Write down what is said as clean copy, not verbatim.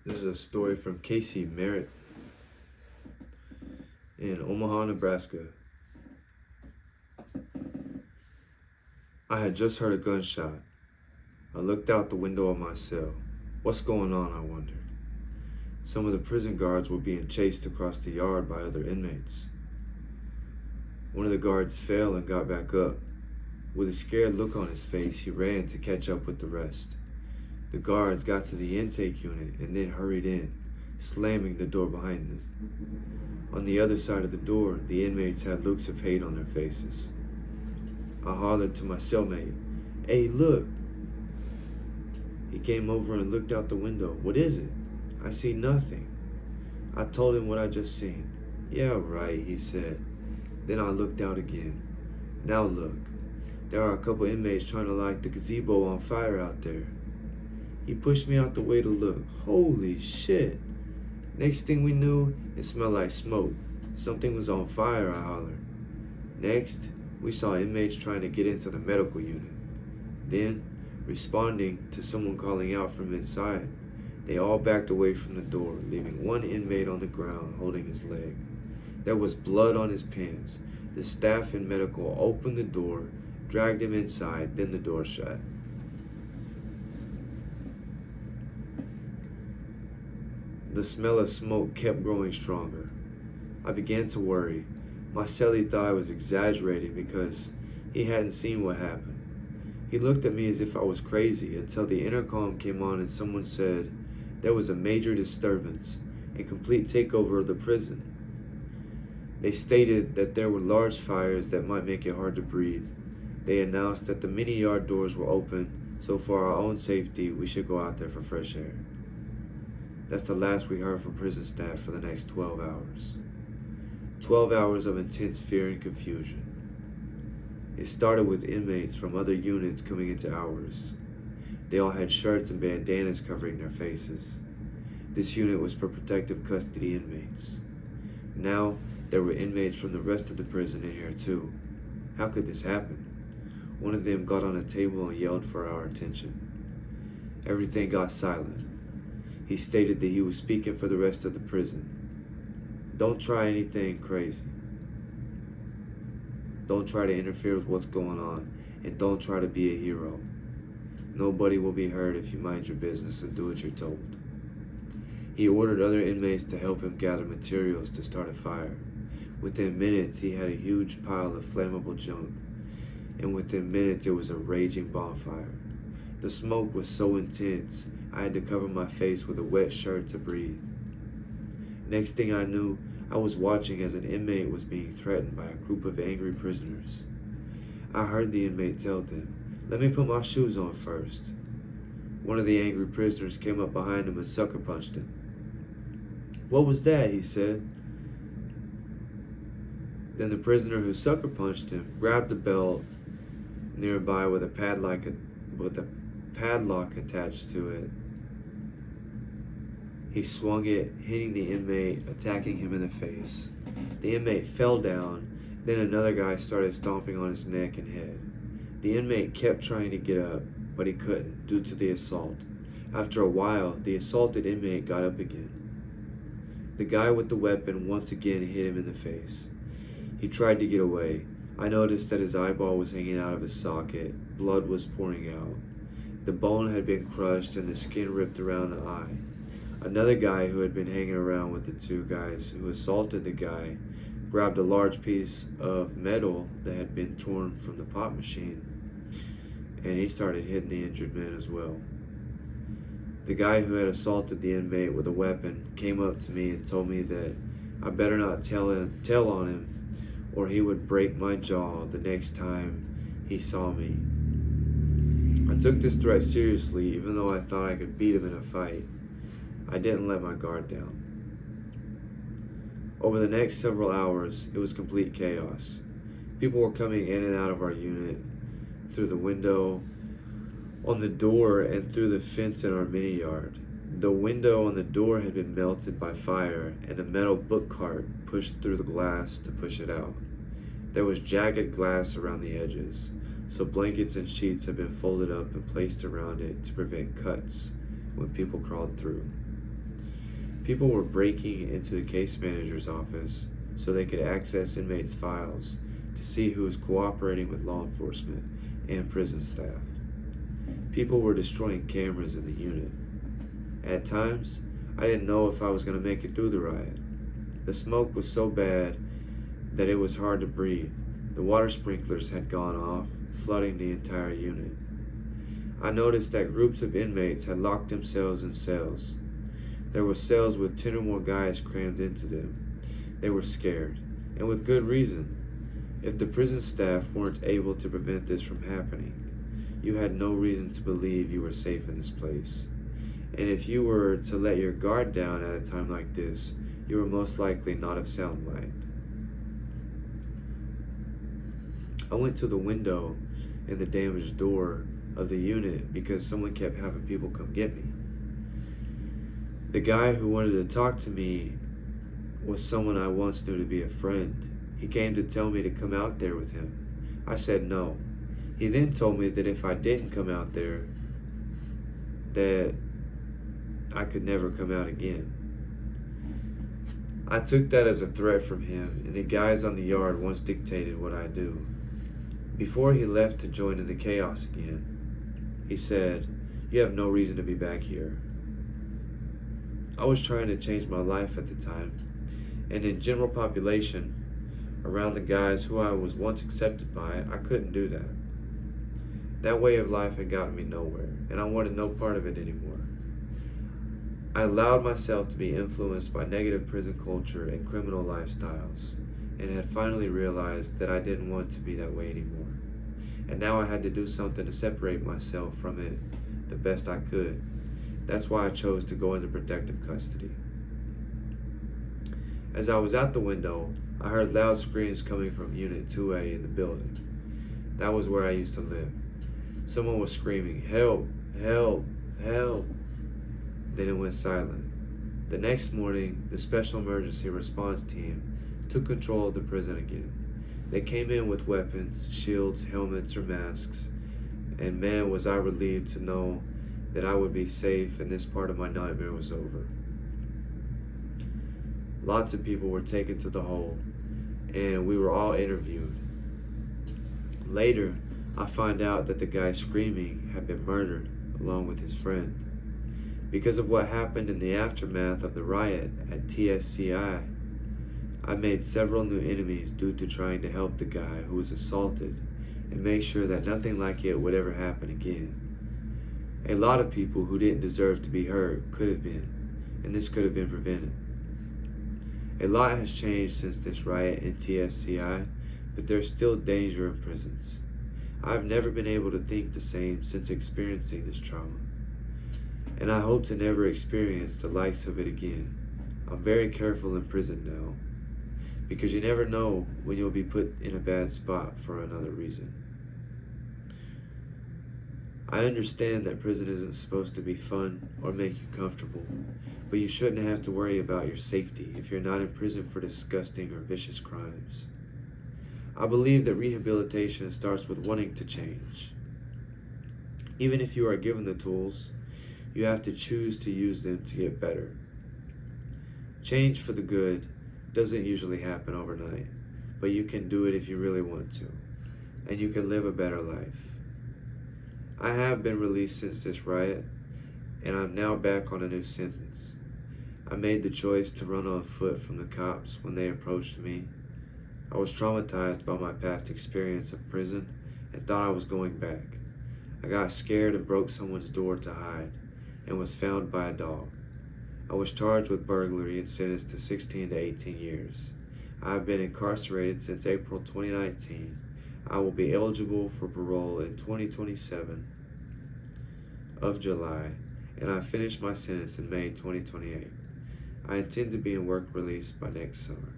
This is a story from Kasey Merritt in Omaha, Nebraska. I had just heard a gunshot. I looked out the window of my cell. What's going on, I wondered. Some of the prison guards were being chased across the yard by other inmates. One of the guards fell and got back up. With a scared look on his face, he ran to catch up with the rest. The guards got to the intake unit and then hurried in, slamming the door behind them. On the other side of the door, the inmates had looks of hate on their faces. I hollered to my cellmate, "Hey, look!" He came over and looked out the window. "What is it?" "I see nothing." I told him what I just seen. "Yeah, right," he said. Then I looked out again. "Now look, there are a couple inmates trying to light the gazebo on fire out there." He pushed me out the way to look. Holy shit. Next thing we knew, it smelled like smoke. Something was on fire, I hollered. Next, we saw inmates trying to get into the medical unit. Then, responding to someone calling out from inside, they all backed away from the door, leaving one inmate on the ground holding his leg. There was blood on his pants. The staff in medical opened the door, dragged him inside, then the door shut. The smell of smoke kept growing stronger. I began to worry. My cellie thought I was exaggerating because he hadn't seen what happened. He looked at me as if I was crazy until the intercom came on and someone said there was a major disturbance and complete takeover of the prison. They stated that there were large fires that might make it hard to breathe. They announced that the mini yard doors were open, so for our own safety, we should go out there for fresh air. That's the last we heard from prison staff for the next 12 hours. 12 hours of intense fear and confusion. It started with inmates from other units coming into ours. They all had shirts and bandanas covering their faces. This unit was for protective custody inmates. Now, there were inmates from the rest of the prison in here too. How could this happen? One of them got on a table and yelled for our attention. Everything got silent. He stated that he was speaking for the rest of the prison. Don't try anything crazy. Don't try to interfere with what's going on, and don't try to be a hero. Nobody will be hurt if you mind your business and do what you're told. He ordered other inmates to help him gather materials to start a fire. Within minutes, he had a huge pile of flammable junk, and within minutes, it was a raging bonfire. The smoke was so intense, I had to cover my face with a wet shirt to breathe. Next thing I knew, I was watching as an inmate was being threatened by a group of angry prisoners. I heard the inmate tell them, "Let me put my shoes on first." One of the angry prisoners came up behind him and sucker punched him. "What was that?" he said. Then the prisoner who sucker punched him grabbed a belt nearby with a padlock attached to it. He swung it, hitting the inmate, attacking him in the face. The inmate fell down, then another guy started stomping on his neck and head. The inmate kept trying to get up, but he couldn't due to the assault. After a while, the assaulted inmate got up again. The guy with the weapon once again hit him in the face. He tried to get away. I noticed that his eyeball was hanging out of his socket. Blood was pouring out. The bone had been crushed and the skin ripped around the eye. Another guy who had been hanging around with the two guys who assaulted the guy grabbed a large piece of metal that had been torn from the pop machine, and he started hitting the injured man as well. The guy who had assaulted the inmate with a weapon came up to me and told me that I better not tell on him or he would break my jaw the next time he saw me. I took this threat seriously, even though I thought I could beat him in a fight. I didn't let my guard down. Over the next several hours, it was complete chaos. People were coming in and out of our unit, through the window, on the door, and through the fence in our mini yard. The window on the door had been melted by fire, and a metal book cart pushed through the glass to push it out. There was jagged glass around the edges, so blankets and sheets had been folded up and placed around it to prevent cuts when people crawled through. People were breaking into the case manager's office so they could access inmates' files to see who was cooperating with law enforcement and prison staff. People were destroying cameras in the unit. At times, I didn't know if I was going to make it through the riot. The smoke was so bad that it was hard to breathe. The water sprinklers had gone off, flooding the entire unit. I noticed that groups of inmates had locked themselves in cells. There were cells with 10 or more guys crammed into them. They were scared, and with good reason. If the prison staff weren't able to prevent this from happening, you had no reason to believe you were safe in this place. And if you were to let your guard down at a time like this, you were most likely not of sound mind. I went to the window in the damaged door of the unit because someone kept having people come get me. The guy who wanted to talk to me was someone I once knew to be a friend. He came to tell me to come out there with him. I said no. He then told me that if I didn't come out there, that I could never come out again. I took that as a threat from him, and the guys on the yard once dictated what I do. Before he left to join in the chaos again, he said, "You have no reason to be back here." I was trying to change my life at the time, and in general population, around the guys who I was once accepted by, I couldn't do that. That way of life had gotten me nowhere, and I wanted no part of it anymore. I allowed myself to be influenced by negative prison culture and criminal lifestyles, and had finally realized that I didn't want to be that way anymore. And now I had to do something to separate myself from it the best I could. That's why I chose to go into protective custody. As I was out the window, I heard loud screams coming from Unit 2A in the building. That was where I used to live. Someone was screaming, "Help! Help! Help!" Then it went silent. The next morning, the Special Emergency Response Team took control of the prison again. They came in with weapons, shields, helmets, or masks, and man, was I relieved to know that I would be safe and this part of my nightmare was over. Lots of people were taken to the hole, and we were all interviewed. Later, I find out that the guy screaming had been murdered along with his friend. Because of what happened in the aftermath of the riot at TSCI, I made several new enemies due to trying to help the guy who was assaulted and make sure that nothing like it would ever happen again. A lot of people who didn't deserve to be hurt could have been, and this could have been prevented. A lot has changed since this riot in TSCI, but there's still danger in prisons. I've never been able to think the same since experiencing this trauma, and I hope to never experience the likes of it again. I'm very careful in prison now, because you never know when you'll be put in a bad spot for another reason. I understand that prison isn't supposed to be fun or make you comfortable, but you shouldn't have to worry about your safety if you're not in prison for disgusting or vicious crimes. I believe that rehabilitation starts with wanting to change. Even if you are given the tools, you have to choose to use them to get better. Change for the good doesn't usually happen overnight, but you can do it if you really want to, and you can live a better life. I have been released since this riot, and I'm now back on a new sentence. I made the choice to run on foot from the cops when they approached me. I was traumatized by my past experience of prison and thought I was going back. I got scared and broke someone's door to hide and was found by a dog. I was charged with burglary and sentenced to 16 to 18 years. I have been incarcerated since April 2019. I will be eligible for parole in 2027 of July, and I finished my sentence in May 2028. I intend to be in work release by next summer.